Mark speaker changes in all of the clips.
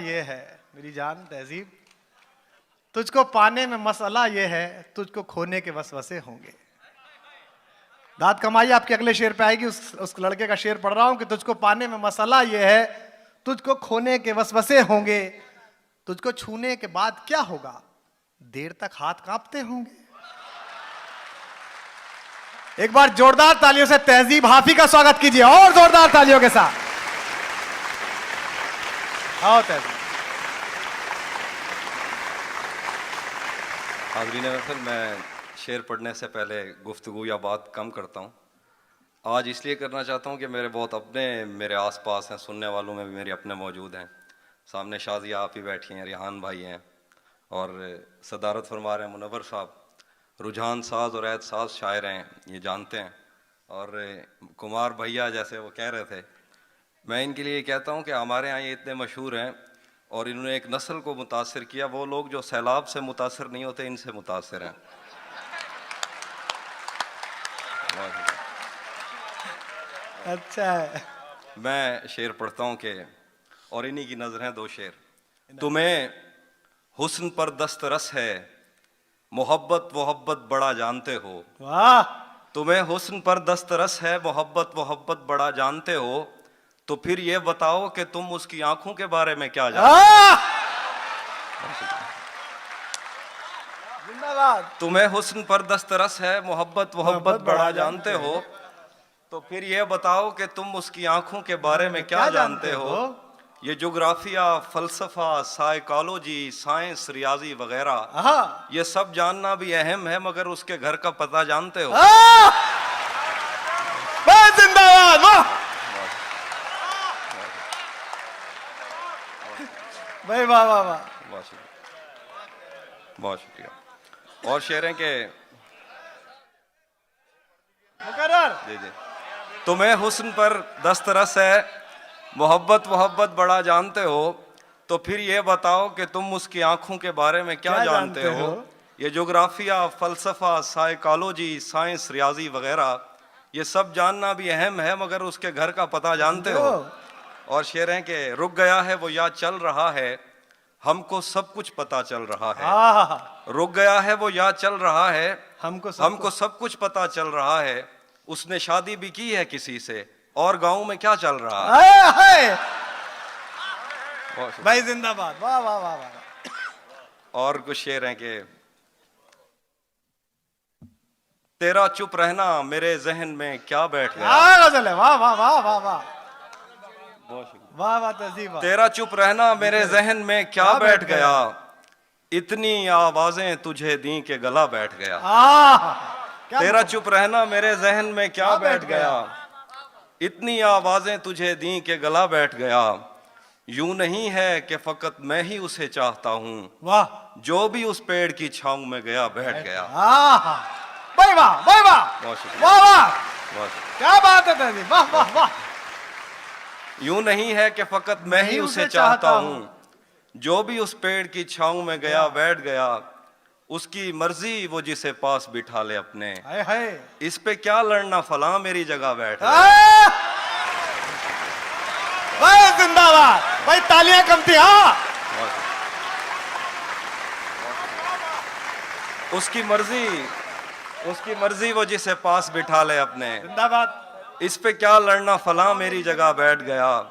Speaker 1: ये है मेरी जान तहजीब, तुझको पाने में मसला ये है, तुझको खोने के वसवसे होंगे। दाद कमाई आपके अगले शेर पे आएगी। उस लड़के का शेर पढ़ रहा हूं कि तुझको पाने में मसला ये है, तुझको खोने के वसवसे होंगे। तुझको छूने के बाद क्या होगा, देर तक हाथ कांपते होंगे। एक बार जोरदार तालियों से तहजीब हाफी का स्वागत कीजिए, और जोरदार तालियों के साथ। आओ तहजीब।
Speaker 2: हाज़रीन महफ़िल, मैं शेर पढ़ने से पहले गुफ्तगू या बात कम करता हूँ। आज इसलिए करना चाहता हूँ कि मेरे बहुत अपने मेरे आसपास हैं, सुनने वालों में भी मेरे अपने मौजूद हैं। सामने शाजिया आप ही बैठी हैं, रिहान भाई हैं और सदारत फरमा रहे हैं मुनव्वर साहब। रुझान साज और ऐद साज शायर हैं, ये जानते हैं। और कुमार भैया जैसे वो कह रहे थे, मैं इनके लिए कहता हूँ कि हमारे यहाँ ये इतने मशहूर हैं और इन्होंने एक नस्ल को मुतासिर किया। वो लोग जो सैलाब से मुतासिर नहीं होते, इनसे मुतासिर हैं।
Speaker 1: अच्छा है।
Speaker 2: मैं शेर पढ़ता हूँ कि, और इन्हीं की नजरें दो शेर। तुम्हें हुस्न पर दस्तरस है, मोहब्बत वोहब्बत बड़ा जानते हो।
Speaker 1: वाह।
Speaker 2: तुम्हें हुस्न पर दस्तरस है, मोहब्बत वोहब्बत बड़ा जानते हो, तो फिर ये बताओ कि तुम उसकी आंखों के बारे में क्या जानते हो।
Speaker 1: जिंदाबाद।
Speaker 2: तुम्हें हुस्न पर दस्तरस है, मोहब्बत वोहब्बत बड़ा जानते हो, तो फिर ये बताओ कि तुम उसकी आंखों के बारे में क्या जानते हो। ये जोग्राफिया, फलसफा, साइकोलॉजी, साइंस, रियाजी वगैरह, ये सब जानना भी अहम है, मगर उसके घर का पता जानते हो।
Speaker 1: जिंदाबाद। भाई वाह वाह वाह,
Speaker 2: बहुत शुक्रिया, बहुत शुक्रिया। और शेर हैं के
Speaker 1: मुकर्रर।
Speaker 2: जी जी। तुम्हें हुस्न पर दस्तरस है, मोहब्बत वोहब्बत बड़ा जानते हो, तो फिर ये बताओ कि तुम उसकी आंखों के बारे में क्या जानते हो। ये जोग्राफिया, फलसफा, साइकोलॉजी, साइंस, रियाजी वगैरह, ये सब जानना भी अहम है, मगर उसके घर का पता जानते हो। और शेर हैं कि रुक गया है वो या चल रहा है, हमको सब कुछ पता चल रहा है। रुक गया है वो या चल रहा है, हमको सब कुछ पता चल रहा है। उसने शादी भी की है किसी से, और गांव में क्या चल रहा है।
Speaker 1: भाई जिंदाबाद। वाह वाह वाह वाह।
Speaker 2: और कुछ शेर हैं कि तेरा चुप रहना मेरे जहन में क्या बैठ गया।
Speaker 1: वाह वाह वाह वाह वाह वाह वाह तहजीब।
Speaker 2: तेरा चुप रहना मेरे जहन में क्या बैठ गया, इतनी आवाजें तुझे दी के गला बैठ गया। तेरा चुप रहना मेरे जहन में क्या बैठ गया, इतनी आवाजें तुझे दी के गला बैठ गया। यूं नहीं है कि फकत मैं ही उसे चाहता हूँ,
Speaker 1: वाह,
Speaker 2: जो भी उस पेड़ की छांव में गया बैठ गया।
Speaker 1: भाई वाह भाई वाह,
Speaker 2: बहुत शुक्रिया,
Speaker 1: वाह वाह,
Speaker 2: बहुत
Speaker 1: क्या बात है तहजीब, वाह वाह वाह।
Speaker 2: यूं नहीं है कि फकत मैं ही उसे चाहता हूँ, जो भी उस पेड़ की छांव में गया बैठ गया। उसकी मर्जी वो जिसे पास बिठा ले अपने, इस पे क्या लड़ना फलां मेरी जगह बैठ गया।
Speaker 1: भाई जिंदाबाद, भाई तालियां कम थी।
Speaker 2: उसकी मर्जी वो जिसे पास बिठा ले अपने,
Speaker 1: जिंदाबाद।
Speaker 2: इस पे क्या लड़ना फलां मेरी जगह बैठ गया।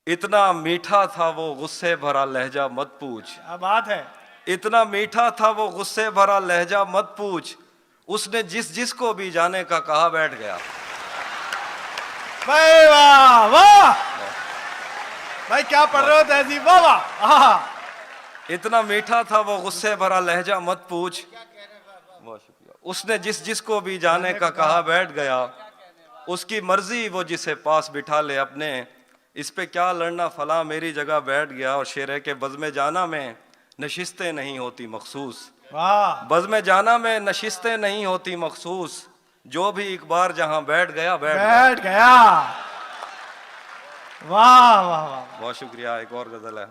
Speaker 2: इतना मीठा था वो गुस्से भरा लहजा मत पूछ,
Speaker 1: क्या बात है।
Speaker 2: इतना मीठा था वो गुस्से भरा लहजा मत पूछ, उसने जिस जिसको भी जाने का कहा बैठ गया।
Speaker 1: भाई वाह वाह, भाई क्या पढ़ रहे हो तहजीब, वाह वाह।
Speaker 2: इतना मीठा था वो गुस्से भरा लहजा मत पूछ, बहुत शुक्रिया, उसने जिस जिसको भी जाने का कहा बैठ गया। उसकी मर्जी वो जिसे पास बिठा ले अपने, इस पे क्या लड़ना फला मेरी जगह बैठ गया। और शेर है के बज़्म जाना में नशिस्तें नहीं होती मखसूस, बज़्म जाना में नशिस्तें नहीं होती मखसूस, जो भी एक बार जहां बैठ गया बैठ गया।
Speaker 1: वाह वाह वाह,
Speaker 2: बहुत शुक्रिया। एक और गजल है,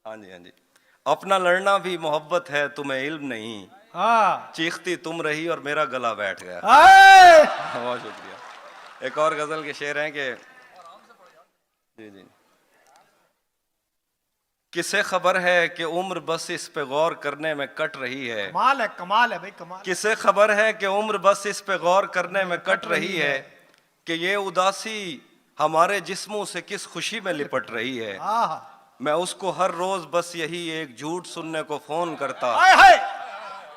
Speaker 2: हाँ जी हाँ जी। अपना लड़ना भी मोहब्बत है तुम्हें इल्म नहीं, चीखती तुम रही और मेरा गला बैठ गया। बहुत शुक्रिया। एक और गजल के शेर हैं कि जी जी, किसे खबर है कि उम्र बस इस पे गौर करने में कट रही है।
Speaker 1: कमाल है भाई, कमाल।
Speaker 2: किसे खबर है कि उम्र बस इस पे गौर करने में कट रही है, कि ये उदासी हमारे जिस्मों से किस खुशी में लिपट रही है। मैं उसको हर रोज बस यही एक झूठ सुनने को फोन करता।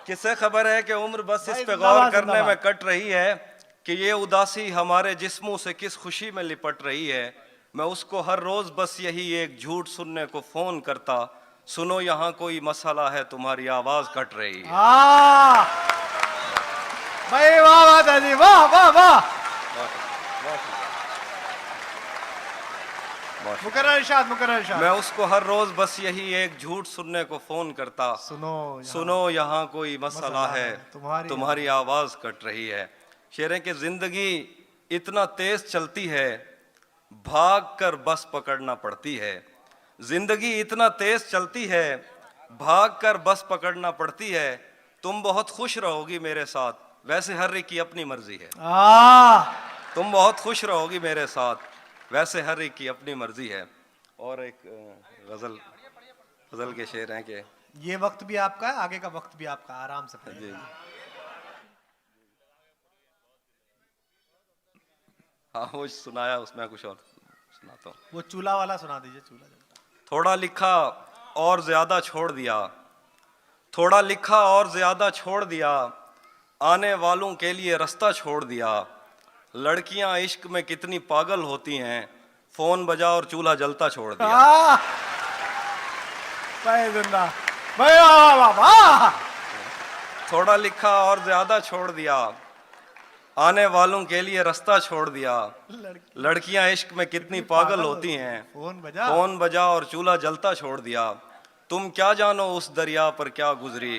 Speaker 2: किसे खबर है कि उम्र बस इस पे गौर करने में कट रही है, कि ये उदासी हमारे जिस्मों से किस खुशी में लिपट रही है। मैं उसको हर रोज बस यही एक झूठ सुनने को फोन करता। सुनो यहाँ कोई मसला है, तुम्हारी आवाज कट रही है।
Speaker 1: भाई वाह वाह दादी, वाह वाह वाह। मुकर्रर इरशाद, मुकर्रर इरशाद।
Speaker 2: मैं उसको हर रोज बस यही एक झूठ सुनने को फोन करता। सुनो यहाँ कोई मसला है, तुम्हारी आवाज कट रही है। शेर है कि जिंदगी इतना तेज चलती है, भाग कर बस पकड़ना पड़ती है। जिंदगी इतना तेज चलती है, भाग कर बस पकड़ना पड़ती है। तुम बहुत खुश रहोगी मेरे साथ, वैसे हर एक की अपनी मर्जी है। तुम बहुत खुश रहोगी मेरे साथ, वैसे हर एक की अपनी मर्जी है। और एक गजल के शेर हैं कि
Speaker 1: ये वक्त भी आपका है, आगे का वक्त भी आपका, आराम से पढ़िए।
Speaker 2: हाँ वो सुनाया, उसमें कुछ और सुनाता हूँ।
Speaker 1: वो चूल्हा वाला सुना दीजिए, चूल्हा।
Speaker 2: थोड़ा लिखा और ज्यादा छोड़ दिया, थोड़ा लिखा और ज्यादा छोड़ दिया, आने वालों के लिए रास्ता छोड़ दिया। लड़कियां इश्क में कितनी पागल होती हैं, फोन बजा और चूल्हा जलता छोड़ दिया। थोड़ा लिखा और ज्यादा छोड़ दिया, आने वालों के लिए रास्ता छोड़ दिया। लड़कियां इश्क में कितनी पागल होती हैं, फोन बजा और चूल्हा जलता छोड़ दिया। तुम क्या जानो उस दरिया पर क्या गुजरी,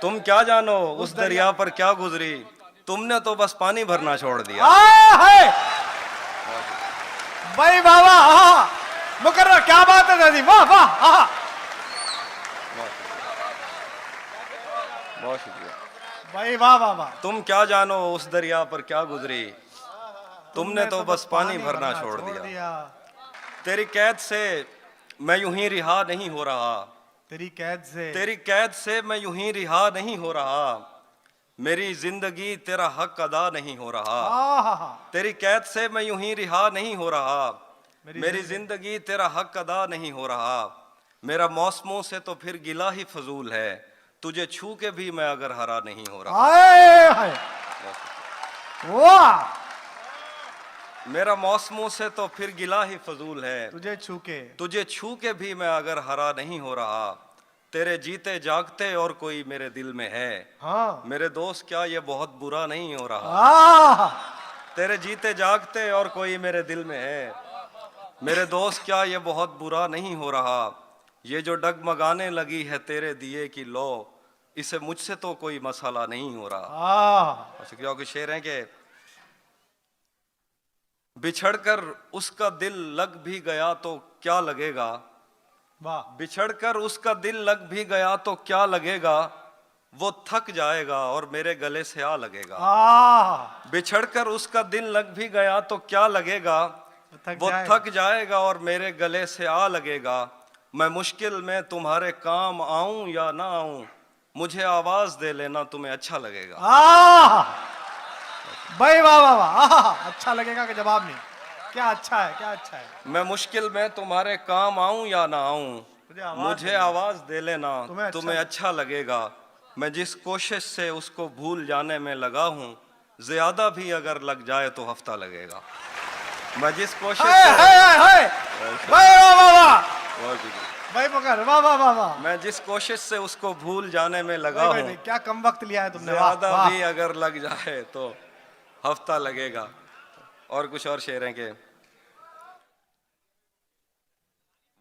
Speaker 2: तुम क्या जानो उस दरिया पर क्या गुजरी, तुमने तो बस पानी भरना छोड़ दिया।
Speaker 1: भाई वाह वाह, मुकर्रर, क्या बात है दादी, वाह वाह।
Speaker 2: बहुत शुक्रिया
Speaker 1: भाई, वाह वाह वाह।
Speaker 2: तुम क्या जानो उस दरिया पर क्या गुजरी, तुमने तो बस पानी भरना छोड़ दिया। तेरी कैद से मैं यूं ही रिहा नहीं हो रहा, तेरी कैद से मैं यूं ही रिहा नहीं हो रहा। मेरी जिंदगी तेरा हक अदा नहीं हो रहा। तेरी कैद से मैं यूं ही रिहा नहीं हो रहा। मेरी जिंदगी तेरा हक अदा नहीं हो रहा। मेरा मौसमों से तो फिर गिला ही फजूल है, तुझे छू के भी मैं अगर हरा नहीं हो रहा।
Speaker 1: वाह।
Speaker 2: मेरा मौसमों से तो फिर गिला ही फजूल है, तुझे छू के भी मैं अगर हरा नहीं हो रहा। तेरे जीते जागते और कोई मेरे दिल में है, मेरे दोस्त क्या ये बहुत बुरा नहीं हो रहा। तेरे जीते जागते और कोई मेरे दिल में है, मेरे दोस्त क्या ये बहुत बुरा नहीं हो रहा। ये जो डगमगाने लगी है तेरे दिए की लो, इसे मुझसे तो कोई मसला नहीं हो रहा। क्योंकि शेर है कि बिछड़कर उसका दिल लग भी गया तो क्या लगेगा, बिछड़कर उसका दिल लग भी गया तो क्या लगेगा। वो थक जाएगा और मेरे गले से आ लगेगा। बिछड़कर उसका दिल लग भी गया तो क्या लगेगा, वो थक जाएगा और मेरे गले से आ लगेगा। मैं मुश्किल में तुम्हारे काम आऊं या ना आऊं, मुझे आवाज दे लेना, तुम्हें अच्छा लगेगा।
Speaker 1: भाई वाह वाह वाह, अच्छा लगेगा कि जवाब नहीं, क्या अच्छा है, क्या अच्छा है।
Speaker 2: मैं मुश्किल में तुम्हारे काम आऊं या ना आऊं, मुझे आवाज दे लेना, तुम्हें अच्छा लगेगा। मैं जिस कोशिश से उसको भूल जाने में लगा हूं, ज्यादा भी अगर लग जाए तो हफ्ता लगेगा। मैं जिस कोशिश
Speaker 1: भाई मगर वाह वाह वाह वाह।
Speaker 2: मैं जिस कोशिश से उसको भूल जाने में लगा हूं,
Speaker 1: क्या कम वक्त लिया है तुमने,
Speaker 2: ज्यादा भी अगर लग जाए तो हफ्ता लगेगा। और कुछ और शेर हैं कि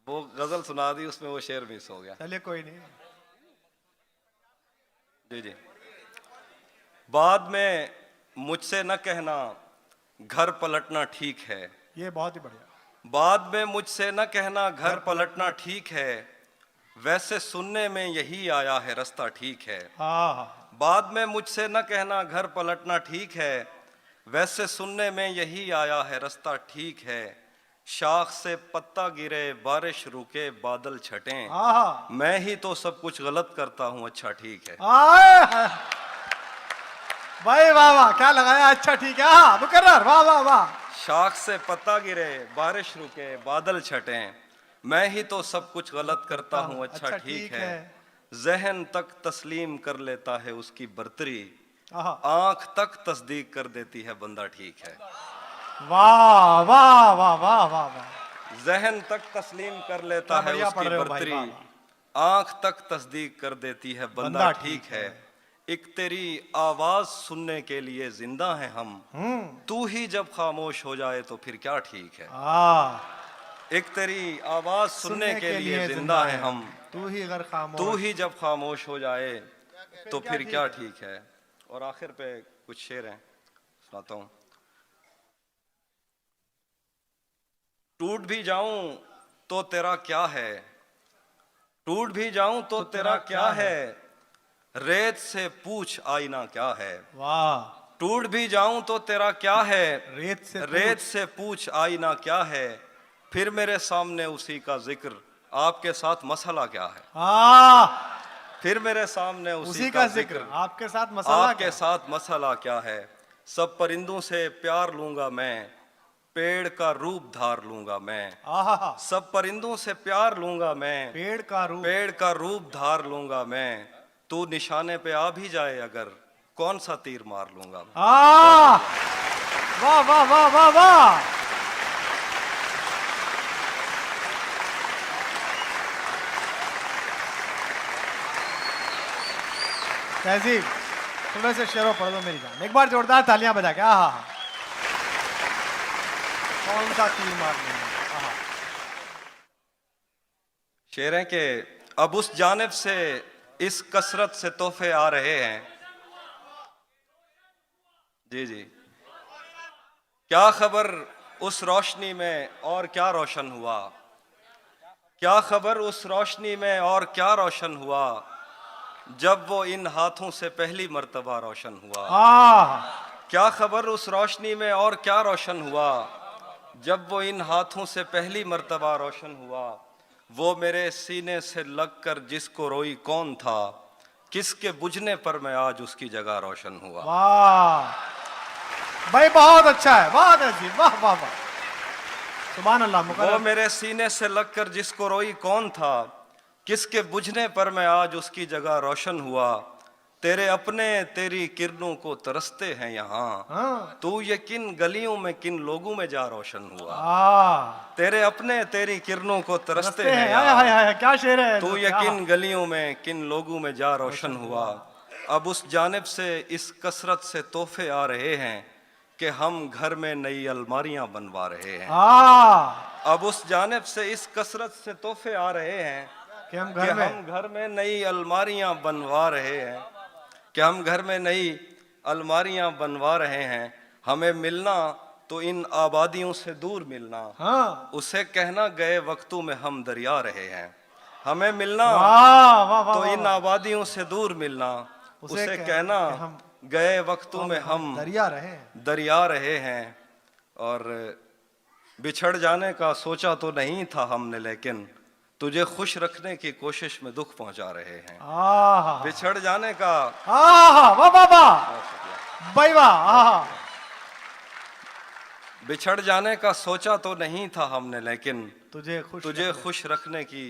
Speaker 2: वो गजल सुना दी, उसमें वो शेर मिस हो गया।
Speaker 1: चलिए कोई नहीं।
Speaker 2: जी जी। बाद में मुझसे न कहना घर पलटना ठीक है,
Speaker 1: ये बहुत ही बढ़िया।
Speaker 2: बाद में मुझसे न कहना घर पलटना ठीक है, वैसे सुनने में यही आया है रास्ता ठीक है। बाद में मुझसे न कहना घर पलटना ठीक है, वैसे सुनने में यही आया है रास्ता ठीक है, शाख से पत्ता गिरे बारिश रुके बादल छटें,
Speaker 1: आहा
Speaker 2: मैं ही तो सब कुछ गलत करता हूँ अच्छा ठीक है।
Speaker 1: आए हाय। भाई वाह वाह, क्या लगाया, अच्छा ठीक है। हाँ मुकर्रर, वाह वाह वाह।
Speaker 2: शाख से पत्ता गिरे बारिश रुके बादल छटें, मैं ही तो सब कुछ गलत करता हूँ अच्छा ठीक है। जहन तक तस्लीम कर लेता है उसकी बर्तरी,
Speaker 1: आहा
Speaker 2: आंख तक तस्दीक कर देती है बंदा ठीक है।
Speaker 1: वाह वाह वाह वाह वाह वाह।
Speaker 2: जहन तक तस्लीम कर लेता
Speaker 1: क्या
Speaker 2: है
Speaker 1: बढ़िया पढ़
Speaker 2: उसकी
Speaker 1: रहे हो भाई,
Speaker 2: बर्तरी,
Speaker 1: वाह, वाह।
Speaker 2: आंख तक तस्दीक कर देती है बंदा ठीक है। एक तेरी आवाज सुनने के लिए जिंदा है हम, तू ही जब खामोश हो जाए तो फिर क्या ठीक है। एक तेरी आवाज सुनने के लिए जिंदा है हम,
Speaker 1: तू ही अगर खामोश,
Speaker 2: तू ही जब खामोश हो जाए तो फिर क्या ठीक है। और आखिर पे कुछ शेर हैं, सुनाता हूं। टूट भी जाऊं तो तेरा क्या है, टूट भी जाऊं तो तेरा क्या है, रेत से पूछ आईना क्या है।
Speaker 1: वाह।
Speaker 2: टूट भी जाऊं तो तेरा क्या है,
Speaker 1: रेत
Speaker 2: से पूछ आईना क्या है, फिर मेरे सामने उसी का जिक्र, आपके साथ मसला क्या है। फिर मेरे सामने उसी का जिक्र,
Speaker 1: आपके साथ
Speaker 2: मसला क्या है। सब परिंदों से प्यार लूंगा मैं, पेड़ का रूप धार लूंगा मैं। सब परिंदों से प्यार लूंगा मैं, पेड़ का रूप धार लूंगा मैं। तू निशाने पे आ भी जाए अगर, कौन सा तीर मार लूंगा मैं।
Speaker 1: वाह वाह वाह वाह वाह। तहजीब, थोड़े से शेरों पढ़ दो मेरी जान, एक बार जोरदार तालियां बजा के। आहा कौन सा तीर मार लूंगा।
Speaker 2: शेर है कि अब उस जानिब से इस कसरत से तोहफे आ रहे हैं। जी जी, क्या खबर उस रोशनी में और क्या रोशन हुआ, क्या खबर उस रोशनी में और क्या रोशन हुआ, जब वो इन हाथों से पहली मर्तबा रोशन हुआ। क्या खबर उस रोशनी में और क्या रोशन हुआ, जब वो इन हाथों से पहली मर्तबा रोशन हुआ। वो मेरे सीने से लगकर जिसको रोई कौन था, किसके बुझने पर मैं आज उसकी जगह रोशन हुआ।
Speaker 1: वाह भाई, बहुत अच्छा है, बहुत अच्छी, वाह वाह वाह, सुभान अल्लाह।
Speaker 2: वो मेरे सीने से लगकर जिसको रोई कौन था, किसके बुझने पर मैं आज उसकी जगह रोशन हुआ। तेरे अपने तेरी किरणों को तरसते हैं यहाँ, तू ये किन गलियों में किन लोगों में जा रोशन हुआ। तेरे अपने तेरी किरणों को तरसते हैं यहाँ,
Speaker 1: क्या शेर है।
Speaker 2: तू ये किन गलियों में किन लोगों में जा रोशन हुआ। अब उस जानिब से इस कसरत से तोहफे आ रहे हैं कि हम घर में नई अलमारियां बनवा रहे हैं। अब उस जानिब से इस कसरत से तोहफे आ रहे हैं कि हम घर में नई अलमारियां बनवा रहे हैं, कि हम घर में नई अलमारियां बनवा रहे हैं। हमें मिलना तो इन आबादियों से दूर मिलना, उसे कहना गए वक्तों में हम दरिया रहे हैं। हमें मिलना तो इन आबादियों से दूर मिलना, उसे कहना गए वक्तों में हम दरिया रहे हैं। और बिछड़ जाने का सोचा तो नहीं था हमने, लेकिन तुझे खुश रखने की कोशिश में दुख पहुंचा रहे हैं। बिछड़ जाने का बिछड़ जाने का सोचा तो नहीं था हमने, लेकिन तुझे खुश रखने की